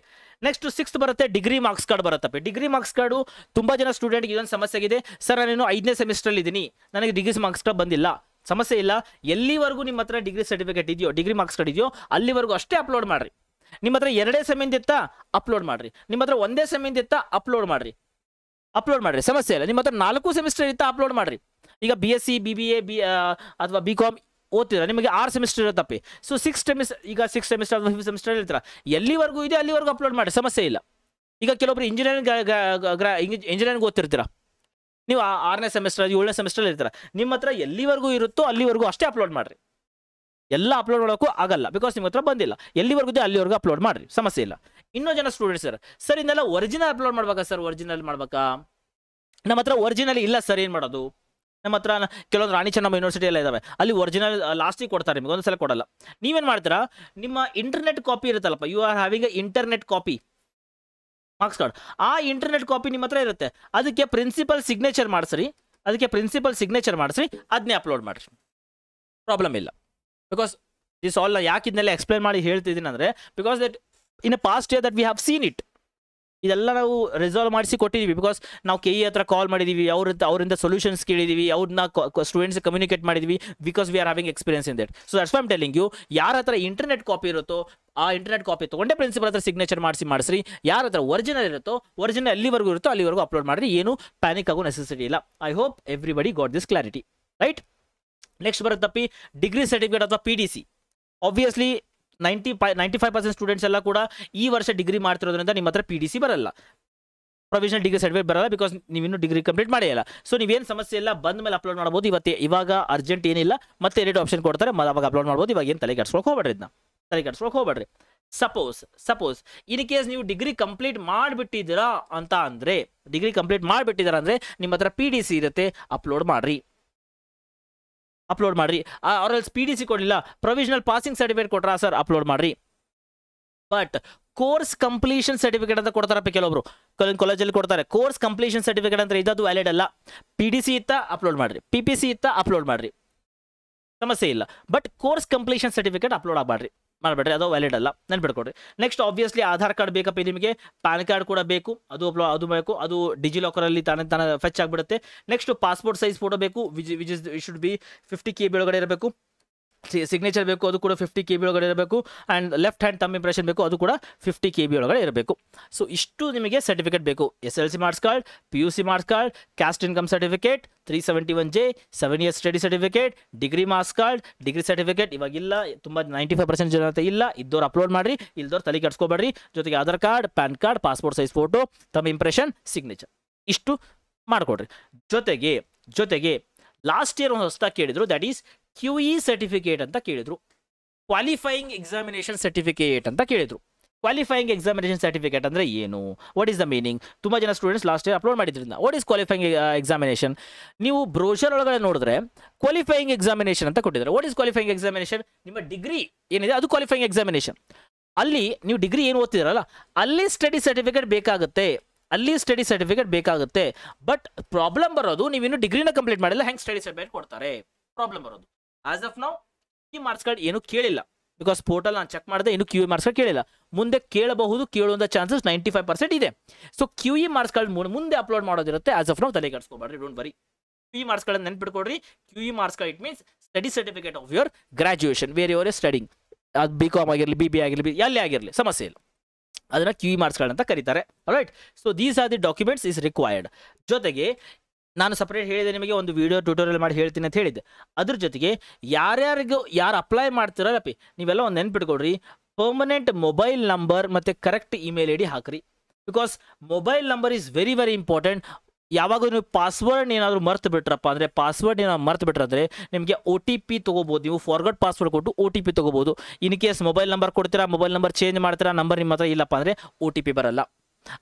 ನೆಕ್ಸ್ಟ್ 6th ಬರುತ್ತೆ, ಡಿಗ್ರಿ ಮಾರ್ಕ್ಸ್ ಕಾರ್ಡ್ ಬರುತ್ತಪ್ಪ. ಡಿಗ್ರಿ ಮಾರ್ಕ್ಸ್ ಕಾರ್ಡು ತುಂಬ ಜನ ಸ್ಟೂಡೆಂಟ್ಗೆ ಇದೊಂದು ಸಮಸ್ಯೆ ಆಗಿದೆ, ಸರ್ ನಾನೇನು 5ನೇ ಸೆಮಿಸ್ಟ್ರಲ್ಲಿ ಇದ್ದೀನಿ, ನನಗೆ ಡಿಗ್ರಿ ಮಾರ್ಕ್ಸ್ ಕಾರ್ಡ್ ಬಂದಿಲ್ಲ. ಸಮಸ್ಯೆ ಇಲ್ಲ, ಎಲ್ಲಿವರೆಗೂ ನಿಮ್ಮ ಹತ್ರ ಡಿಗ್ರಿ ಸರ್ಟಿಫಿಕೇಟ್ ಇದೆಯೋ, ಡಿಗ್ರಿ ಮಾರ್ಕ್ಸ್ ಕಾರ್ಡ್ ಇದೆಯೋ ಅಲ್ಲಿವರೆಗೂ ಅಷ್ಟೇ ಅಪ್ಲೋಡ್ ಮಾಡಿರಿ. ನಿಮ್ಮ ಹತ್ರ 2 ಸೆಮಿಂದ ಇತ್ತಾ ಅಪ್ಲೋಡ್ ಮಾಡಿರಿ, ನಿಮ್ಮ ಹತ್ರ 1 ಸೆಮಿಂದ ಇತ್ತಾ ಅಪ್ಲೋಡ್ ಮಾಡಿರಿ, ಸಮಸ್ಯೆ ಇಲ್ಲ. ನಿಮ್ಮ ಹತ್ರ 4 ಸೆಮಿಸ್ಟರ್ ಇತ್ತಾ ಅಪ್ಲೋಡ್ ಮಾಡಿರಿ. ಈಗ BSc BBA ಅಥವಾ BCom ಓದ್ತಿರ, ನಿಮಗೆ 6 ಸೆಮಿಸ್ಟರ್ ಇರುತ್ತಪ್ಪಿ. ಸೊ 6 ಸೆಮಿಸ್ಟರ್, ಈಗ 6 ಸೆಮಿಸ್ಟರ್ ಅಥವಾ 5 ಸೆಮಿಸ್ಟರ್ ಇರ್ತೀರ, ಎಲ್ಲಿವರೆಗೂ ಇದೆ ಅಲ್ಲಿವರೆಗೂ ಅಪ್ಲೋಡ್ ಮಾಡಿ, ಸಮಸ್ಯೆ ಇಲ್ಲ. ಈಗ ಕೆಲವೊಬ್ರು ಇಂಜಿನಿಯರಿಂಗ್ ಓದ್ತಿರ್ತೀರ, ನೀವು 6ನೇ ಸೆಮಿಸ್ಟರ್ 7ನೇ ಸೆಮಿಸ್ಟರ್ ಇರ್ತೀರ, ನಿಮ್ಮ ಹತ್ರ ಎಲ್ಲಿವರೆಗೂ ಇರುತ್ತೋ ಅಲ್ಲಿವರೆಗೂ ಅಷ್ಟೇ ಅಪ್ಲೋಡ್ ಮಾಡಿರಿ. ಎಲ್ಲ ಅಪ್ಲೋಡ್ ಮಾಡೋಕ್ಕೂ ಆಗಲ್ಲ, ಬಿಕಾಸ್ ನಿಮ್ಮ ಹತ್ರ ಬಂದಿಲ್ಲ. ಎಲ್ಲಿವರೆಗೂ ಇದೆ ಅಲ್ಲಿವರೆಗೂ ಅಪ್ಲೋಡ್ ಮಾಡಿರಿ, ಸಮಸ್ಯೆ ಇಲ್ಲ. ಇನ್ನೂ ಜನ ಸ್ಟೂಡೆಂಟ್ಸ್ ಸರ್ ಇದನ್ನೆಲ್ಲ ಒರಿಜಿನಲ್ ಅಪ್ಲೋಡ್ ಮಾಡ್ಬೇಕಾ ಸರ್, ಒರಿಜಿನಲ್ ಮಾಡ್ಬೇಕಾ? ನಮ್ಮ ಹತ್ರ ಒರಿಜಿನಲ್ ಇಲ್ಲ ಸರ್, ಏನು ಮಾಡೋದು? ನಮ್ಮ ಹತ್ರ ಕೆಲವೊಂದು ರಾಣಿ ಚೆನ್ನಮ್ಮ ಯೂನಿವರ್ಸಿಟಿ ಎಲ್ಲ ಇದಾವೆ, ಅಲ್ಲಿ ಒರಿಜಿನಲ್ ಲಾಸ್ಟಿಗೆ ಕೊಡ್ತಾರೆ, ನಿಮಗೆ ಒಂದ್ಸಲ ಕೊಡಲ್ಲ. ನೀವೇನು ಮಾಡ್ತೀರಾ, ನಿಮ್ಮ ಇಂಟರ್ನೆಟ್ ಕಾಪಿ ಇರುತ್ತಲ್ಲಪ್ಪ, you are having a internet copy marks card, ಆ ಇಂಟರ್ನೆಟ್ ಕಾಪಿ ನಿಮ್ಮ ಹತ್ರ ಇರುತ್ತೆ, ಅದಕ್ಕೆ ಪ್ರಿನ್ಸಿಪಲ್ ಸಿಗ್ನೇಚರ್ ಮಾಡಿಸ್ರಿ, ಅದನ್ನೇ ಅಪ್ಲೋಡ್ ಮಾಡಿರಿ, ಪ್ರಾಬ್ಲಮ್ ಇಲ್ಲ. ಬಿಕಾಸ್ ದಿಸ್ ಆಲ್ ಯಾಕೆ ಇದನ್ನೆಲ್ಲ ಎಕ್ಸ್ಪ್ಲೈನ್ ಮಾಡಿ ಹೇಳ್ತಿದ್ದೀನಿ ಅಂದರೆ, because that in a past year that we have seen it, ಇದೆಲ್ಲ ನಾವು ರಿಸಾಲ್ವ್ ಮಾಡಿಸಿ ಕೊಟ್ಟಿದ್ದೀವಿ. ಬಿಕಾಸ್ ನಾವು KE ಹತ್ರ ಕಾಲ್ ಮಾಡಿದ್ದೀವಿ, ಅವರಿಂದ ಸೊಲ್ಯೂಷನ್ಸ್ ಕೇಳಿದ್ದೀವಿ, ಅವ್ರನ್ನ ಸ್ಟೂಡೆಂಟ್ಸ್ ಕಮ್ಯುನಿಕೇಟ್ ಮಾಡಿದ್ದೀವಿ, because we are having experience in that. So that's why I am telling you, ಯಾರ ಹತ್ರ ಇಂಟರ್ನೆಟ್ ಕಾಪಿ ಇರುತ್ತೋ ಆ ಇಂಟರ್ನೆಟ್ ಕಾಪಿ ತೊಗೊಂಡೆ ಪ್ರಿನ್ಸಿಪಲ್ ಹತ್ರ ಸಿಗ್ನೇಚರ್ ಮಾಡಿಸ್ರಿ. ಯಾರ ಹತ್ರ ಒರಿಜಿನಲ್ ಇರುತ್ತೋ ಒರಿಜಿನಲ್ ಎಲ್ಲಿವರೆಗೂ ಇರುತ್ತೋ ಅಲ್ಲಿವರೆಗೂ ಅಪ್ಲೋಡ್ ಮಾಡಿರಿ, ಏನು ಪ್ಯಾನಿಕ್ ಆಗೋ ನೆಸೆಸಿಟಿ ಇಲ್ಲ. I hope everybody got this clarity, right? Next ಬರುತ್ತಪ್ಪಿ ಡಿಗ್ರಿ ಸರ್ಟಿಫಿಕೇಟ್ ಅಥವಾ PDC. ಆಬ್ವಿಯಸ್ಲಿ 95% ಸ್ಟೂಡೆಂಟ್ಸ್ ಎಲ್ಲ ಕೂಡ ಈ ವರ್ಷ ಡಿಗ್ರಿ ಮಾಡ್ತಿರೋದ್ರಿಂದ ನಿಮ್ಮ ಹತ್ರ PDC ಬರಲ್ಲ, ಪ್ರೊವಿಷನಲ್ ಡಿಗ್ರಿ ಸರ್ಟಿಫಿಕೇಟ್ ಬರಲ್ಲ, ಬಿಕಾಸ್ ನೀವಿನ್ನೂ ಡಿಗ್ರಿ ಕಂಪ್ಲೀಟ್ ಮಾಡಿಲ್ಲ. ಸೊ ನೀವೇನು ಸಮಸ್ಯೆ ಇಲ್ಲ, ಬಂದ ಮೇಲೆ ಅಪ್ಲೋಡ್ ಮಾಡ್ಬೋದು. ಇವಾಗ ಅರ್ಜೆಂಟ್ ಏನಿಲ್ಲ, ಮತ್ತೆ ಎಡಿಟ್ ಆಪ್ಷನ್ ಕೊಡ್ತಾರೆ, ಅವಾಗ ಅಪ್ಲೋಡ್ ಮಾಡ್ಬೋದು. ಇವಾಗ ಏನು ತಲೆ ಕೆಡ್ಸ್ಕೊಳಕ್ಕೆ ಹೋಗ್ಬೇಡ್ರಿ. ಸಪೋಸ್ ಇನ್ ಕೇಸ್ ನೀವು ಡಿಗ್ರಿ ಕಂಪ್ಲೀಟ್ ಮಾಡಿಬಿಟ್ಟಿದ್ದೀರಾ ಅಂದರೆ ನಿಮ್ಮ ಹತ್ರ PDC ಇರುತ್ತೆ, ಅಪ್ಲೋಡ್ ಮಾಡಿರಿ. ಆರ್ ಎಲ್ಸ್ PDC ಕೊಡಲಿಲ್ಲ, ಪ್ರೊವಿಷನಲ್ ಪಾಸಿಂಗ್ ಸರ್ಟಿಫಿಕೇಟ್ ಕೊಟ್ರಾ ಸರ್, ಅಪ್ಲೋಡ್ ಮಾಡಿರಿ. ಬಟ್ ಕೋರ್ಸ್ ಕಂಪ್ಲೀಷನ್ ಸರ್ಟಿಫಿಕೇಟ್ ಅಂತ ಕೊಡ್ತಾರಪ್ಪ ಕೆಲವೊಬ್ರು, ಕಾಲೇಜಲ್ಲಿ ಕೊಡ್ತಾರೆ. ಕೋರ್ಸ್ ಕಂಪ್ಲೀಷನ್ ಸರ್ಟಿಫಿಕೇಟ್ ಅಂದ್ರೆ ಇದದು ವ್ಯಾಲಿಡ್ ಅಲ್ಲ. PDC ಇತ್ತಾ ಅಪ್ಲೋಡ್ ಮಾಡಿರಿ, PPC ಇತ್ತಾ ಅಪ್ಲೋಡ್ ಮಾಡಿರಿ, ಸಮಸ್ಯೆ ಇಲ್ಲ. But course completion certificate upload ಮಾಡಬೇಡ್ರಿ, ಅದು ವ್ಯಾಲಿಡ್ ಅಲ್ಲ, ನೆನ್ಪಿಟ್ಕೊಡ್ರಿ. ನೆಕ್ಸ್ಟ್ ಆಬ್ವಿಯಸ್ಲಿ ಆಧಾರ್ ಕಾರ್ಡ್ ಬೇಕಪ್ಪ ನಿಮಗೆ, ಪ್ಯಾನ್ ಕಾರ್ಡ್ ಕೂಡ ಬೇಕು, ಅದು ಬೇಕು, ಅದು ಡಿಜಿಲಾಕರಲ್ಲಿ ತಾನೇ ಫೆಚ್ ಆಗಿಬಿಡುತ್ತೆ. ನೆಕ್ಸ್ಟ್ ಪಾಸ್ಪೋರ್ಟ್ ಸೈಜ್ ಫೋಟೋ ಬೇಕು, which is should be 50 KB ಒಳಗಡೆ ಇರಬೇಕು. ಸಿಗ್ನೇಚರ್ ಬೇಕು, ಅದು ಕೂಡ 50 KB ಒಳಗಡೆ ಇರಬೇಕು. ಆ್ಯಂಡ್ ಲೆಫ್ಟ್ ಹ್ಯಾಂಡ್ ತಮ್ ಇಂಪ್ರೆಷನ್ ಬೇಕು, ಅದು ಕೂಡ 50 KB ಒಳಗಡೆ ಇರಬೇಕು. ಸೊ ಇಷ್ಟು ನಿಮಗೆ ಸರ್ಟಿಫಿಕೇಟ್ ಬೇಕು. SLC marks card, PUC marks card, caste income certificate, 371J, 7 years study certificate, degree marks card, degree certificate ಇವಾಗಿಲ್ಲ, ತುಂಬ 95% ಜನತೆ ಇಲ್ಲ. ಇದ್ದವ್ರು ಅಪ್ಲೋಡ್ ಮಾಡಿರಿ, ಇಲ್ದವ್ರು ತಲೆ ಕೆಡ್ಸ್ಕೊಬೇಡ್ರಿ. ಜೊತೆಗೆ Aadhaar card, PAN card, passport size photo, ತಮ್ಮ ಇಂಪ್ರೆಷನ್, ಸಿಗ್ನೇಚರ್, ಇಷ್ಟು ಮಾಡಿಕೊಡ್ರಿ. ಜೊತೆಗೆ ಲಾಸ್ಟ್ ಇಯರ್ ಒಂದು ಹೊಸದಾಗಿ ಕೇಳಿದ್ರು, ದಟ್ ಈಸ್ QE ಸರ್ಟಿಫಿಕೇಟ್ ಅಂತ ಕೇಳಿದ್ರು, ಕ್ವಾಲಿಫೈಯಿಂಗ್ ಎಕ್ಸಾಮಿನೇಷನ್ ಸರ್ಟಿಫಿಕೇಟ್ ಅಂತ ಕೇಳಿದ್ರು. ಕ್ವಾಲಿಫೈಯಿಂಗ್ ಎಕ್ಸಾಮಿನೇಷನ್ ಸರ್ಟಿಫಿಕೇಟ್ ಅಂದರೆ ಏನು, ವಾಟ್ ಈಸ್ ದ ಮೀನಿಂಗ್? ತುಂಬ ಜನ ಸ್ಟೂಡೆಂಟ್ಸ್ ಲಾಸ್ಟ್ ಇಯರ್ ಅಪ್ಲೋಡ್ ಮಾಡಿದ್ರಿಂದ ವಾಟ್ ಈಸ್ ಕ್ವಾಲಿಫೈಯಿಂಗ್ ಎಕ್ಸಾಮಿನೇಷನ್? ನೀವು ಬ್ರೋಷರ್ ಒಳಗಡೆ ನೋಡಿದ್ರೆ ಕ್ವಾಲಿಫೈಯಿಂಗ್ ಎಕ್ಸಾಮಿನೇಷನ್ ಅಂತ ಕೊಟ್ಟಿದ್ದಾರೆ. What is qualifying examination? ನಿಮ್ಮ ಡಿಗ್ರಿ ಏನಿದೆ ಅದು ಕ್ವಾಲಿಫೈಯಿಂಗ್ ಎಕ್ಸಾಮಿನೇಷನ್. ಅಲ್ಲಿ ನೀವು ಡಿಗ್ರಿ ಏನು ಓದ್ತಿದ್ದೀರಲ್ಲ ಅಲ್ಲಿ ಸ್ಟಡಿ ಸರ್ಟಿಫಿಕೇಟ್ ಬೇಕಾಗುತ್ತೆ. ಬಟ್ ಪ್ರಾಬ್ಲಮ್ ಬರೋದು, ನೀವಿನ್ನು ಡಿಗ್ರಿನ ಕಂಪ್ಲೀಟ್ ಮಾಡಿಲ್ಲ, ಹೆಂಗೆ ಸ್ಟಡಿ ಸರ್ಟಿಫಿಕೇಟ್ ಕೊಡ್ತಾರೆ? ಪ್ರಾಬ್ಲಮ್ ಬರೋದು. As of now QE marks card ಏನು ಕೇಳಿಲ್ಲ, ಬಿಕಾಸ್ ಪೋರ್ಟಲ್ ನಾನು ಚೆಕ್ ಮಾಡಿದೆ, ಇನ್ನು QE ಮಾರ್ಕ್ಸ್ ಕಾರ್ಡ್ ಕೇಳಿಲ್ಲ. ಮುಂದೆ ಕೇಳುವಂಥ ಚಾನ್ಸಸ್ 95% ಇದೆ. ಸೊ QE ಮಾರ್ಕ್ಸ್ ಕಾರ್ಡ್ ಮುಂದೆ ಅಪ್ಲೋಡ್ ಮಾಡೋದಿರುತ್ತೆ. ಆಸ್ ಆಫ್ ನೌ ತಲೆ ಕೆಡಿಸ್ಕೋಬೇಡ್ರಿ, don't worry. QE marks card ನೆನ್ಪಿಟ್ಕೊಡ್ರಿ. QE marks card it means study certificate of your graduation, where your studying. ಅದು BCom ಆಗಿರಲಿ, BBA ಆಗಿರಲಿ, ಎಲ್ಲೇ ಆಗಿರಲಿ, ಸಮಸ್ಯೆ ಇಲ್ಲ. ಅದನ್ನು QE ಮಾರ್ಕ್ಸ್ ಕಾರ್ಡ್ ಅಂತ ಕರೀತಾರೆ. Right? So these are the documents is required. ಜೊತೆಗೆ ನಾನು ಸಪ್ರೇಟ್ ಹೇಳಿದೆ ನಿಮಗೆ, ಒಂದು ವಿಡಿಯೋ ಟ್ಯೂಟೋರಿಯಲ್ ಮಾಡಿ ಹೇಳ್ತೀನಿ ಅಂತ ಹೇಳಿದ್ದೆ. ಅದ್ರ ಜೊತೆಗೆ ಯಾರು ಅಪ್ಲೈ ಮಾಡ್ತಿರಲ್ಲಪ್ಪಿ, ನೀವೆಲ್ಲ ಒಂದು ನೆನ್ಪಿಟ್ಕೊಡ್ರಿ, ಪರ್ಮನೆಂಟ್ ಮೊಬೈಲ್ ನಂಬರ್ ಮತ್ತು ಕರೆಕ್ಟ್ ಇಮೇಲ್ ID ಹಾಕ್ರಿ. Because mobile number is very very important. ಯಾವಾಗ ನೀವು ಪಾಸ್ವರ್ಡ್ ಏನಾದರೂ ಮರ್ತು ಬಿಟ್ರಪ್ಪ ಅಂದರೆ ಪಾಸ್ವರ್ಡ್ ಏನಾದ್ರು ಮರ್ತು ಬಿಟ್ರಂದರೆ ನಿಮಗೆ ಒ ಟಿ ಪಿ ತೊಗೋಬೋದು. ನೀವು ಫಾರ್ಗಟ್ ಪಾಸ್ವರ್ಡ್ ಕೊಟ್ಟು ಒ ಟಿ ಪಿ ತೊಗೋಬೋದು. ಇನ್ ಕೇಸ್ ಮೊಬೈಲ್ ನಂಬರ್ ಕೊಡ್ತೀರಾ, ಮೊಬೈಲ್ ನಂಬರ್ ಚೇಂಜ್ ಮಾಡ್ತೀರಾ, ನಂಬರ್ ನಿಮ್ಮ ಹತ್ರ ಇಲ್ಲಪ್ಪ ಅಂದರೆ ಒ ಟಿ ಪಿ ಬರಲ್ಲ.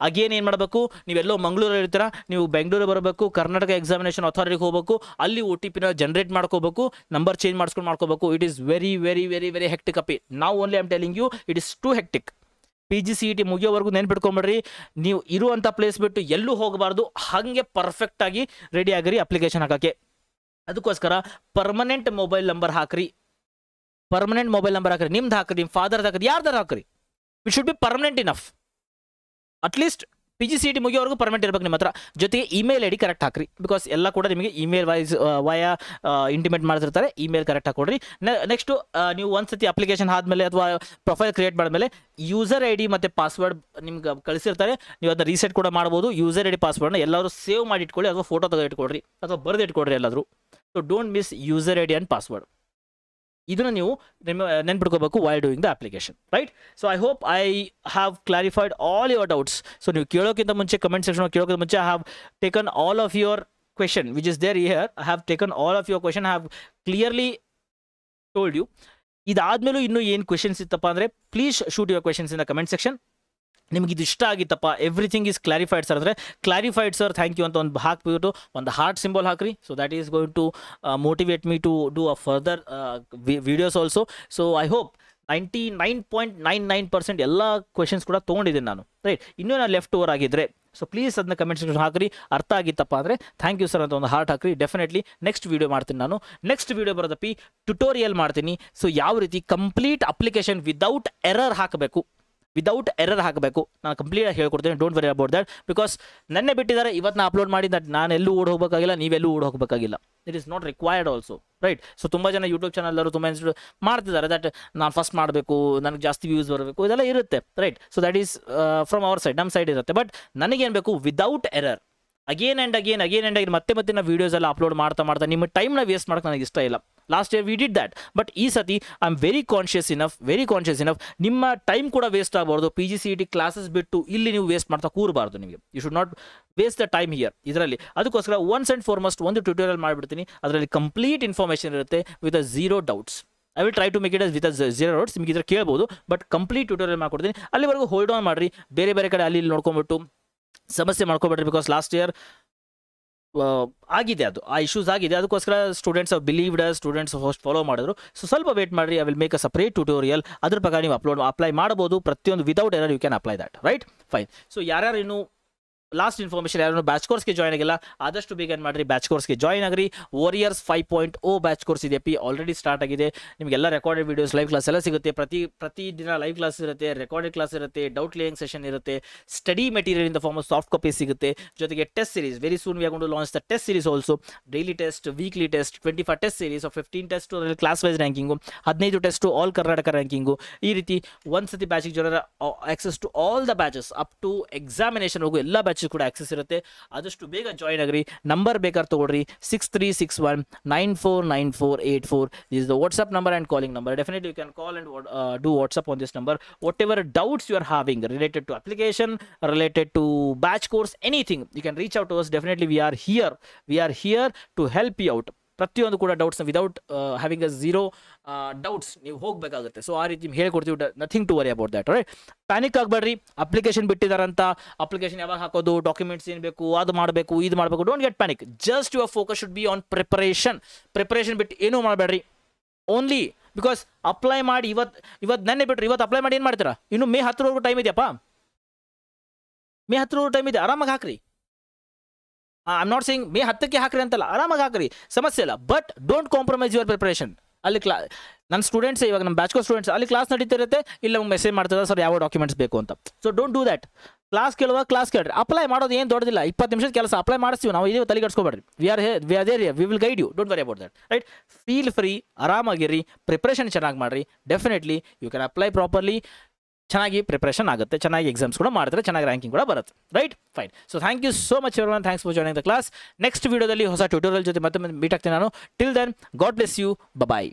ಅಗೇನ್ ಏನು ಮಾಡಬೇಕು, ನೀವೆಲ್ಲೋ ಮಂಗಳೂರಲ್ಲಿ ಇರ್ತೀರಾ, ನೀವು ಬೆಂಗಳೂರು ಬರಬೇಕು, ಕರ್ನಾಟಕ ಎಕ್ಸಾಮಿನೇಷನ್ ಅಥಾರಿಟಿಗೆ ಹೋಗಬೇಕು, ಅಲ್ಲಿ ಒ ಟಿ ಪಿನ ಜನರೇಟ್ ಮಾಡ್ಕೋಬೇಕು, ನಂಬರ್ ಚೇಂಜ್ ಮಾಡ್ಕೋಬೇಕು. It is very very very very hectic ಅಪಿ. ನಾವು only I am telling you it is too hectic. PGCET ಮುಗಿಯೋವರೆಗೂ ನೆನ್ಪಿಟ್ಕೊಂಬಿಡ್ರಿ, ನೀವು ಇರುವಂಥ ಪ್ಲೇಸ್ ಬಿಟ್ಟು ಎಲ್ಲೂ ಹೋಗಬಾರ್ದು, ಹಾಗೆ ಪರ್ಫೆಕ್ಟಾಗಿ ರೆಡಿ ಆಗಿರಿ ಅಪ್ಲಿಕೇಶನ್ ಹಾಕೋಕ್ಕೆ. ಅದಕ್ಕೋಸ್ಕರ ಪರ್ಮನೆಂಟ್ ಮೊಬೈಲ್ ನಂಬರ್ ಹಾಕ್ರಿ. ಪರ್ಮನೆಂಟ್ ಮೊಬೈಲ್ ನಂಬರ್ ಹಾಕ್ರಿ, ನಿಮ್ದು ಹಾಕ್ರಿ, ನಿಮ್ಮ ಫಾದರ್ದು ಹಾಕ್ರಿ, ಯಾರ್ದಾರು ಹಾಕ್ರಿ. It should be permanent enough. At least PGCET ಮುಗಿಯೋವರೆಗೂ ಪರ್ಮನೆಂಟ್ ಇರ್ಬೇಕು ನಿಮ್ಮ ಹತ್ರ. ಜೊತೆಗೆ ಇಮೇಲ್ ಐ ಡಿ ಕರೆಕ್ಟ್ ಹಾಕ್ರಿ, ಬಿಕಾಸ್ ಎಲ್ಲ ಕೂಡ ನಿಮಗೆ ಇಮೇಲ್ ವಯ ಇಂಟಿಮೇಟ್ ಮಾಡ್ತಿರ್ತಾರೆ. ಇಮೇಲ್ ಕರೆಕ್ಟ್ ಹಾಕೊಡ್ರಿ. ನೆಕ್ಸ್ಟು ನೀವು ಒಂದ್ಸತಿ ಅಪ್ಲಿಕೇಶನ್ ಆದಮೇಲೆ ಅಥವಾ ಪ್ರೊಫೈಲ್ ಕ್ರಿಯೇಟ್ ಮಾಡಿದ್ಮೇಲೆ ಯೂಸರ್ ಐ ಡಿ ಮತ್ತು ಪಾಸ್ವರ್ಡ್ ನಿಮ್ಗೆ ಕಳಿಸಿರ್ತಾರೆ, ನೀವು ಅದನ್ನ ರೀಸೆಟ್ ಕೂಡ ಮಾಡ್ಬೋದು. ಯೂಸರ್ ಐ ಡಿ ಪಾಸ್ವರ್ಡ್ನ ಎಲ್ಲರೂ ಸೇವ್ ಮಾಡಿ ಇಟ್ಕೊಳ್ಳಿ, ಅಥವಾ ಫೋಟೋ ತೆಗೆದು ಇಟ್ಕೊಡ್ರಿ, ಅಥವಾ ಬರೆದು ಇಟ್ಕೊಡ್ರಿ ಎಲ್ಲಾದರೂ. So don't miss user I D and password. ಇದನ್ನು ನೀವು ನೆನ್ಪಿಟ್ಕೋಬೇಕು why doing the application, right? So I hope I have clarified all your doubts. So ನೀವು ಕೇಳೋಕ್ಕಿಂತ ಮುಂಚೆ, ಕಮೆಂಟ್ ಸೆಕ್ಷನ್ ಕೇಳೋಕ್ಕಿಂತ ಮುಂಚೆ, I have taken all of your question which is there here. I have taken all of your question, I have clearly told you. ಇದಾದಮೇಲೂ ಇನ್ನೂ ಏನು questions ಇತ್ತಪ್ಪ ಅಂದರೆ please shoot your questions in the comment section. ನಿಮಗೆ ಇದು ಇಷ್ಟ ಆಗಿತ್ತಪ್ಪ, everything is clarified sir ಅಂದರೆ ಕ್ಲಾರಿಫೈಡ್ ಸರ್ ಥ್ಯಾಂಕ್ ಯು ಅಂತ ಒಂದು ಹಾಕ್ಬಿಟ್ಟು ಒಂದು ಹಾರ್ಟ್ ಸಿಂಬಲ್ ಹಾಕ್ರಿ. So that is going to motivate me to do a further videos also. So I hope 99.99% ಎಲ್ಲ ಕ್ವೆಶನ್ಸ್ ಕೂಡ ತೊಗೊಂಡಿದ್ದೀನಿ ನಾನು, ರೈಟ್? ಇನ್ನೂ ನಾನು ಲೆಫ್ಟ್ ಓವರ್ ಆಗಿದ್ದರೆ ಸೊ ಪ್ಲೀಸ್ ಅದನ್ನ ಕಮೆಂಟ್ ಸೆಕ್ಷನ್ ಹಾಕ್ರಿ. ಅರ್ಥ ಆಗಿತ್ತಪ್ಪ ಅಂದರೆ ಥ್ಯಾಂಕ್ ಯು ಸರ್ ಅಂತ ಒಂದು ಹಾರ್ಟ್ ಹಾಕ್ರಿ. ಡೆಫಿನೆಟ್ಲಿ ನೆಕ್ಸ್ಟ್ ವೀಡಿಯೋ ಮಾಡ್ತೀನಿ ನಾನು. ನೆಕ್ಸ್ಟ್ ವೀಡಿಯೋ ಬರೋದಪ್ಪಿ ಟ್ಯುಟೋರಿಯಲ್ ಮಾಡ್ತೀನಿ. ಸೊ ಯಾವ ರೀತಿ ಕಂಪ್ಲೀಟ್ ಅಪ್ಲಿಕೇಶನ್ ವಿದೌಟ್ ಎರರ್ ಹಾಕಬೇಕು, ನಾನು ಕಂಪ್ಲೀಟಾಗಿ ಹೇಳ್ಕೊಡ್ತೀನಿ. Don't worry about that. Because ನೆನ್ನೆ ಬಿಟ್ಟಿದ್ದಾರೆ, ಇವತ್ತು ನಾನು ಅಪ್ಲೋಡ್ ಮಾಡಿ ದಟ್ ನಾನು ಎಲ್ಲೂ ಓಡ್ ಹೋಗಬೇಕಾಗಿಲ್ಲ, ನೀವೆಲ್ಲೂ ಓಡ್ ಹೋಗಬೇಕಾಗಿಲ್ಲ. It is not required also, right? So ತುಂಬ ಜನ ಯೂಟ್ಯೂಬ್ ಚಾನಲ್ದರು ತುಂಬ ಮಾಡ್ತಿದ್ದಾರೆ ದಟ್ ನಾನು ಫಸ್ಟ್ ಮಾಡಬೇಕು, ನನಗೆ ಜಾಸ್ತಿ ವ್ಯೂಸ್ ಬರಬೇಕು, ಇದೆಲ್ಲ ಇರುತ್ತೆ, right? So that is from our side, ನಮ್ಮ ಸೈಡ್ ಇರುತ್ತೆ. ಬಟ್ ನನಗೇನು ಬೇಕು, without error. Again and again ಮತ್ತೆ ನಾವು ವೀಡಿಯೋಸ್ ಎಲ್ಲ ಅಪ್ಲೋಡ್ ಮಾಡ್ತಾ ನಿಮ್ಮ ಟೈಮ್ನ ವೇಸ್ಟ್ ಮಾಡೋಕ್ಕೆ ನನಗೆ ಇಷ್ಟ ಇಲ್ಲ. Last year we did that. But ಈ ಸತಿ I am very conscious enough ನಿಮ್ಮ ಟೈಮ್ ಕೂಡ ವೇಸ್ಟ್ ಆಗಬಾರ್ದು. PGCET ಕ್ಲಾಸಸ್ ಬಿಟ್ಟು ಇಲ್ಲಿ ನೀವು ವೇಸ್ಟ್ ಮಾಡ್ತಾ ಕೂರಬಾರ್ದು. ನಿಮಗೆ you should not waste the time here ಇದರಲ್ಲಿ. ಅದಕ್ಕೋಸ್ಕರ ಒನ್ಸ್ ಆ್ಯಂಡ್ ಫಾರ್ಮೋಸ್ಟ್ ಒಂದು ಟ್ಯೂಟೋರಿಯಲ್ ಮಾಡಿಬಿಡ್ತೀನಿ. ಅದರಲ್ಲಿ ಕಂಪ್ಲೀಟ್ ಇನ್ಫಾರ್ಮೇಷನ್ ಇರುತ್ತೆ with a zero doubts. I will try to make it as with a zero doubts. ನಿಮಗೆ ಇದರ ಕೇಳ್ಬೋದು, ಬಟ್ ಕಂಪ್ಲೀಟ್ ಟ್ಯೂಟೋರಿಯಲ್ ಮಾಡ್ಕೊಡ್ತೀನಿ. ಅಲ್ಲಿವರೆಗೂ ಹೋಲ್ಡ್ ಆನ್ ಮಾಡಿರಿ. ಬೇರೆ ಕಡೆ ಅಲ್ಲಿ ನೋಡ್ಕೊಂಬಿಟ್ಟು ಸಮಸ್ಯೆ ಮಾಡ್ಕೊಬೇಡ್ರಿ. ಬಿಕಾಸ್ ಲಾಸ್ಟ್ ಇಯರ್ ಆಗಿದೆ, ಅದು ಆ ಇಶ್ಯೂಸ್ ಆಗಿದೆ. ಅದಕ್ಕೋಸ್ಕರ students believed students host follow ಮಾಡಿದ್ರು. ಸೊ ಸ್ವಲ್ಪ ವೇಟ್ ಮಾಡಿರಿ. I will make a separate tutorial. ಅದ್ರ ಪ್ರಕಾರ ನೀವು ಅಪ್ಲೈ ಮಾಡ್ಬೋದು. ಪ್ರತಿಯೊಂದು without error you can apply that, right? Fine. So ಯಾರ್ಯಾರು ಇನ್ನೂ ಲಾಸ್ಟ್ ಇನ್ಫಾರ್ಮೇಷನ್ ಯಾರು ಬ್ಯಾಚ್ ಕೋರ್ಸ್ಗೆ ಜಾಯ್ನ್ ಆಗಿಲ್ಲ, ಆದಷ್ಟು ಬೇಗ ಏನು ಮಾಡಿರಿ, ಬ್ಯಾಚ್ ಕೋರ್ಸ್ಗೆ ಜಾಯ್ನ್ ಆಗಿರಿ. ವಾರಿಯರ್ಸ್ 5.0 ಬ್ಯಾಚ್ ಕೋರ್ಸ್ ಇದೆ ಪಿ, ಆಲ್ರೆಡಿ ಸ್ಟಾರ್ಟ್ ಆಗಿದೆ. ನಿಮಗೆಲ್ಲ ರೆಕಾರ್ಡೆಡ್ ವೀಡಿಯೋಸ್, ಲೈವ್ ಕ್ಲಾಸ್ ಎಲ್ಲ ಸಿಗುತ್ತೆ. ಪ್ರತಿ ದಿನ ಲೈವ್ ಕ್ಲಾಸ್ ಇರುತ್ತೆ, ರೆಕಾರ್ಡೆಡ್ ಕ್ಲಾಸ್ ಇರುತ್ತೆ, ಡೌಟ್ ಕ್ಲಿಯರಿಂಗ್ ಸೆಷನ್ ಇರುತ್ತೆ, study material in the form of soft copy ಸಿಗುತ್ತೆ. ಜೊತೆಗೆ test series, very soon we are going to launch the test series also. Daily test, weekly test, 25 test series of 15 test, ಅದರಲ್ಲಿ class wise ranking, 15 test all Karnataka ranking. ಈ ರೀತಿ ಒಂದ್ಸತಿ ಬ್ಯಾಚಿಗೆ ಜನರ access to all the batches up to examination ಹೋಗು ಎಲ್ಲ batches ಕೂಡ access ಇರುತ್ತೆ. ಆದಷ್ಟು ಬೇಗ ಜಾಯ್ನ್ ಆಗ್ರಿ. ನಂಬರ್ ಬೇಕಾದ್ರೆ ತಗೊಳ್ರಿ, 6361949484. This is the WhatsApp number and calling number. Definitely you can call and do WhatsApp on this number. Whatever doubts you are having related to application, related to batch course, anything, you can reach out to us. Definitely we are here to help you out. ಪ್ರತಿಯೊಂದು ಕೂಡ ಡೌಟ್ಸ್ನ without having a zero doubts ನೀವು ಹೋಗಬೇಕಾಗುತ್ತೆ. So ಆ ರೀತಿ ಹೇಳ್ಕೊಡ್ತೀವಿ. Nothing to worry about that, right? Panic ಆಗಬೇಡ್ರಿ. Application ಬಿಟ್ಟಿದಾರಂತ, ಅಪ್ಲಿಕೇಶನ್ ಯಾವಾಗ ಹಾಕೋದು, ಡಾಕ್ಯುಮೆಂಟ್ಸ್ ಏನು ಬೇಕು, ಅದು ಮಾಡಬೇಕು, ಇದು ಮಾಡಬೇಕು, don't get panic. Just your focus should be on preparation ಬಿಟ್ಟು ಏನೂ ಮಾಡಬೇಡ್ರಿ. ಓನ್ಲಿ ಬಿಕಾಸ್ ಅಪ್ಲೈ ಮಾಡಿ ಇವತ್ತು ನೆನ್ನೆ ಬಿಟ್ರಿ, ಇವತ್ತು ಅಪ್ಲೈ ಮಾಡಿ ಏನು ಮಾಡ್ತೀರಾ? ಇನ್ನು ಮೇ 10 ಟೈಮ್ ಇದೆಯಪ್ಪ, ಮೇ 10 ಟೈಮ್ ಇದೆ. ಆರಾಮಾಗಿ ಹಾಕ್ರಿ. I am not saying May 10ಕ್ಕೆ ಹಾಕ್ರಿ ಅಂತಲ್ಲ, ಆರಾಮಾಗಿ ಹಾಕ್ರಿ, ಸಮಸ್ಯೆ ಇಲ್ಲ. But don't compromise your preparation. ಅಲ್ಲಿ ನನ್ನ ಸ್ಟೂಡೆಂಟ್ಸ್, ಇವಾಗ ನಮ್ಮ ಬ್ಯಾಚ್ ಕೋರ್ಸ್ ಸ್ಟೂಡೆಂಟ್ಸ್, ಅಲ್ಲಿ ಕ್ಲಾಸ್ ನಡೀತಿರುತ್ತೆ, ಇಲ್ಲ ಮೆಸೇಜ್ ಮಾಡ್ತಿದ್ದಾರೆ ಸರ್ ಯಾವ ಡಾಕ್ಯುಮೆಂಟ್ಸ್ ಬೇಕು ಅಂತ. So don't do that. Class ಕೇಳ್ರಿ. ಅಪ್ಲೈ ಮಾಡೋದು ಏನು ದೊಡ್ಡದಿಲ್ಲ, 20 ನಿಮಿಷದ ಕೆಲಸ. ಅಪ್ಲೈ ಮಾಡಿಸ್ತೀವಿ ನಾವು, ಇದೇ ತಲೆ ಕೆಡಿಸ್ಕೊಬೇಡ್ರಿ. We are there, we will guide you. Don't worry about that, right? Feel free, ಆರಾಮಾಗಿರಿ, ಪ್ರಿಪ್ರೇಷನ್ ಚೆನ್ನಾಗಿ ಮಾಡಿರಿ. Definitely you can apply properly. ಚೆನ್ನಾಗಿ ಪ್ರಿಪ್ರೇಷನ್ ಆಗುತ್ತೆ, ಚೆನ್ನಾಗಿ ಎಕ್ಸಾಮ್ಸ್ ಕೂಡ ಮಾಡ್ತಾರೆ, ಚೆನ್ನಾಗಿ ರ್ಯಾಂಕಿಂಗ್ ಕೂಡ ಬರುತ್ತೆ, right? Fine. So thank you so much everyone. Thanks for joining the class. Next ವೀಡಿಯೋದಲ್ಲಿ ಹೊಸ ಟ್ಯೂಟೋರಿಯಲ್ ಜೊತೆ ಮತ್ತೆ ಮೀಟ್ ಆಗ್ತೀನಿ ನಾನು. Till then, God bless you. Bye.